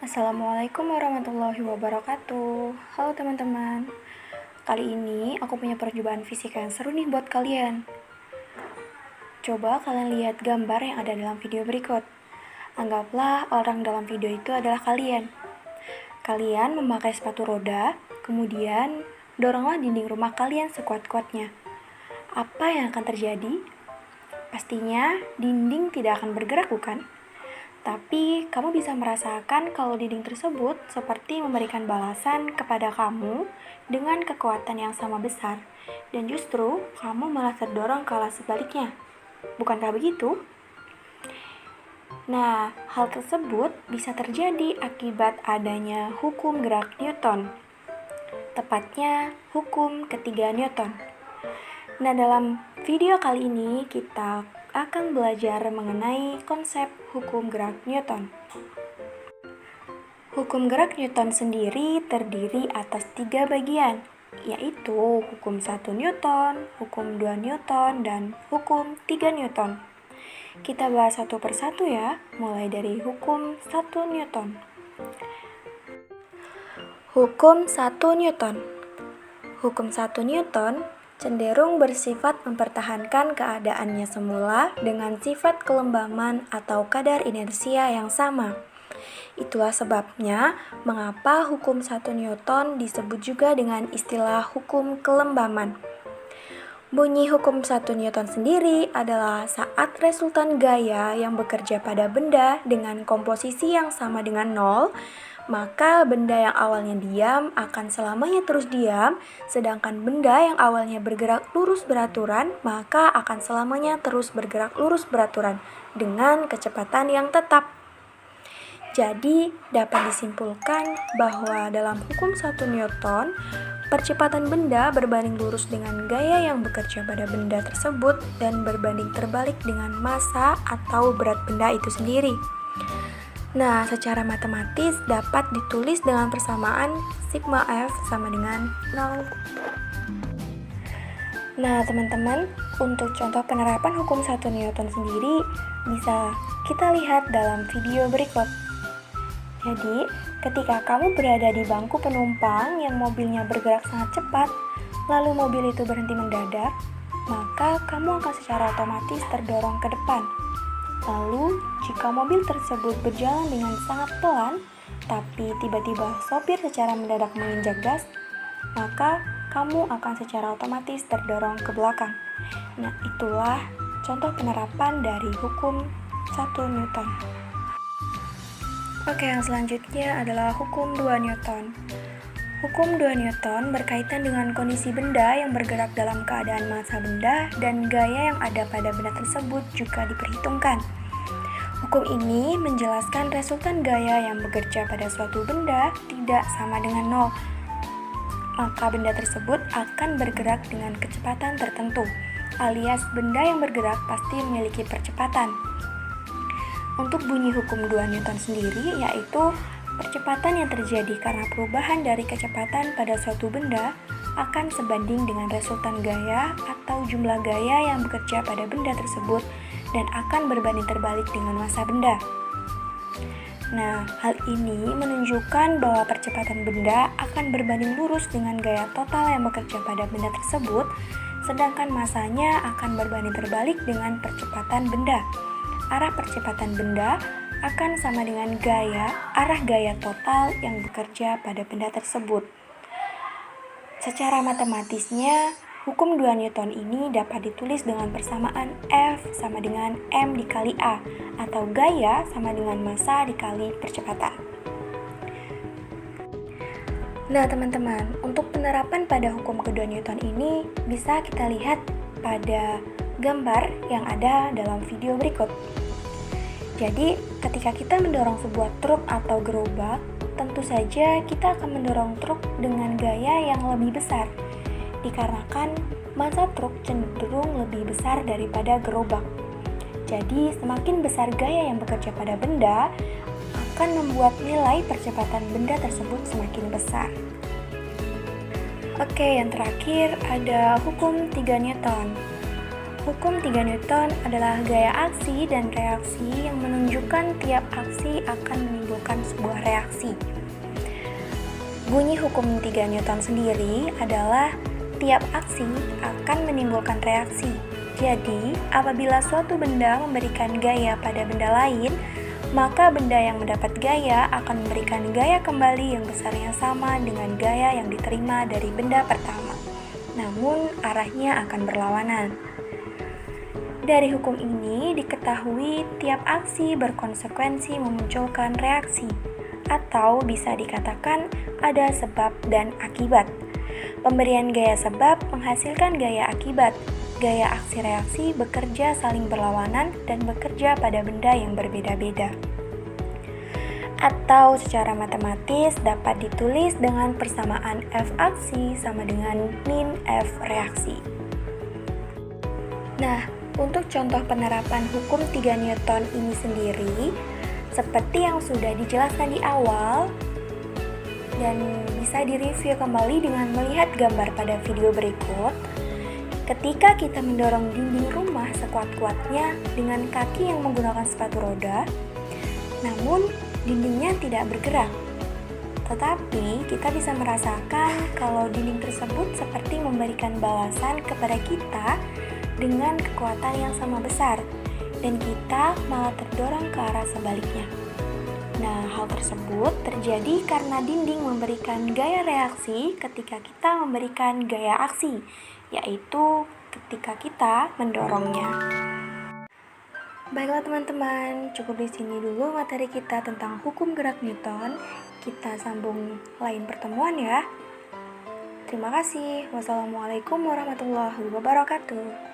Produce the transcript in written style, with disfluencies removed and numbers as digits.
Assalamualaikum warahmatullahi wabarakatuh. Halo teman-teman. Kali ini aku punya percobaan fisika yang seru nih buat kalian. Coba kalian lihat gambar yang ada dalam video berikut. Anggaplah orang dalam video itu adalah kalian. Kalian memakai sepatu roda, kemudian doronglah dinding rumah kalian sekuat-kuatnya. Apa yang akan terjadi? Pastinya dinding tidak akan bergerak, bukan? Tapi kamu bisa merasakan kalau dinding tersebut seperti memberikan balasan kepada kamu dengan kekuatan yang sama besar. Dan justru kamu malah terdorong ke arah sebaliknya. Bukankah begitu? Nah, hal tersebut bisa terjadi akibat adanya hukum gerak Newton. Tepatnya hukum ketiga Newton. Nah, dalam video kali ini kita akan belajar mengenai konsep hukum gerak Newton. Hukum gerak Newton sendiri terdiri atas 3 bagian, yaitu hukum 1 Newton, hukum 2 Newton, dan hukum 3 Newton. Kita bahas satu persatu ya, mulai dari hukum 1 Newton. Hukum 1 Newton. Hukum 1 Newton cenderung bersifat mempertahankan keadaannya semula dengan sifat kelembaman atau kadar inersia yang sama. Itulah sebabnya mengapa hukum 1 Newton disebut juga dengan istilah hukum kelembaman. Bunyi hukum 1 Newton sendiri adalah saat resultan gaya yang bekerja pada benda dengan komposisi yang sama dengan 0, maka benda yang awalnya diam akan selamanya terus diam, sedangkan benda yang awalnya bergerak lurus beraturan, maka akan selamanya terus bergerak lurus beraturan dengan kecepatan yang tetap. Jadi, dapat disimpulkan bahwa dalam hukum 1 Newton, percepatan benda berbanding lurus dengan gaya yang bekerja pada benda tersebut dan berbanding terbalik dengan massa atau berat benda itu sendiri. Nah, secara matematis dapat ditulis dengan persamaan sigma F sama dengan 0. Nah, teman-teman, untuk contoh penerapan hukum 1 Newton sendiri bisa kita lihat dalam video berikut. Jadi, ketika kamu berada di bangku penumpang yang mobilnya bergerak sangat cepat, lalu mobil itu berhenti mendadak, maka kamu akan secara otomatis terdorong ke depan. Lalu, jika mobil tersebut berjalan dengan sangat pelan, tapi tiba-tiba sopir secara mendadak menginjak gas, maka kamu akan secara otomatis terdorong ke belakang. Nah, itulah contoh penerapan dari hukum 1 Newton. Oke, yang selanjutnya adalah hukum 2 Newton. Hukum 2 Newton berkaitan dengan kondisi benda yang bergerak dalam keadaan massa benda dan gaya yang ada pada benda tersebut juga diperhitungkan. Hukum ini menjelaskan resultan gaya yang bekerja pada suatu benda tidak sama dengan 0. Maka benda tersebut akan bergerak dengan kecepatan tertentu, alias benda yang bergerak pasti memiliki percepatan. Untuk bunyi hukum 2 Newton sendiri yaitu percepatan yang terjadi karena perubahan dari kecepatan pada suatu benda akan sebanding dengan resultan gaya atau jumlah gaya yang bekerja pada benda tersebut dan akan berbanding terbalik dengan massa benda. Nah, hal ini menunjukkan bahwa percepatan benda akan berbanding lurus dengan gaya total yang bekerja pada benda tersebut, sedangkan massanya akan berbanding terbalik dengan percepatan benda. Arah percepatan benda akan sama dengan arah gaya total yang bekerja pada benda tersebut. Secara matematisnya, hukum 2 Newton ini dapat ditulis dengan persamaan F sama dengan M dikali A, atau gaya sama dengan massa dikali percepatan. Nah, teman-teman, untuk penerapan pada hukum kedua Newton ini bisa kita lihat pada gambar yang ada dalam video berikut. Jadi, ketika kita mendorong sebuah truk atau gerobak, tentu saja kita akan mendorong truk dengan gaya yang lebih besar, dikarenakan massa truk cenderung lebih besar daripada gerobak. Jadi, semakin besar gaya yang bekerja pada benda, akan membuat nilai percepatan benda tersebut semakin besar. Oke, yang terakhir ada hukum 3 Newton. Hukum 3 Newton adalah gaya aksi dan reaksi yang menunjukkan tiap aksi akan menimbulkan sebuah sebuah reaksi. Bunyi hukum 3 Newton sendiri adalah tiap aksi akan menimbulkan reaksi. Jadi, apabila suatu benda memberikan gaya pada benda lain, maka benda yang mendapat gaya akan memberikan gaya kembali yang besarnya sama dengan gaya yang diterima dari benda pertama. Namun, arahnya akan berlawanan. Dari hukum ini diketahui tiap aksi berkonsekuensi memunculkan reaksi, atau bisa dikatakan ada sebab dan akibat. Pemberian gaya sebab menghasilkan gaya akibat. Gaya aksi reaksi bekerja saling berlawanan dan bekerja pada benda yang berbeda-beda. Atau secara matematis dapat ditulis dengan persamaan F aksi sama dengan min F reaksi. Nah, untuk contoh penerapan hukum 3 Newton ini sendiri, seperti yang sudah dijelaskan di awal, dan bisa direview kembali dengan melihat gambar pada video berikut. Ketika kita mendorong dinding rumah sekuat-kuatnya dengan kaki yang menggunakan sepatu roda, namun dindingnya tidak bergerak. Tetapi kita bisa merasakan kalau dinding tersebut seperti memberikan balasan kepada kita dengan kekuatan yang sama besar, dan kita malah terdorong ke arah sebaliknya. Nah, hal tersebut terjadi karena dinding memberikan gaya reaksi ketika kita memberikan gaya aksi, yaitu ketika kita mendorongnya. Baiklah teman-teman, cukup di sini dulu materi kita tentang hukum gerak Newton. Kita sambung lain pertemuan ya. Terima kasih. Wassalamualaikum warahmatullahi wabarakatuh.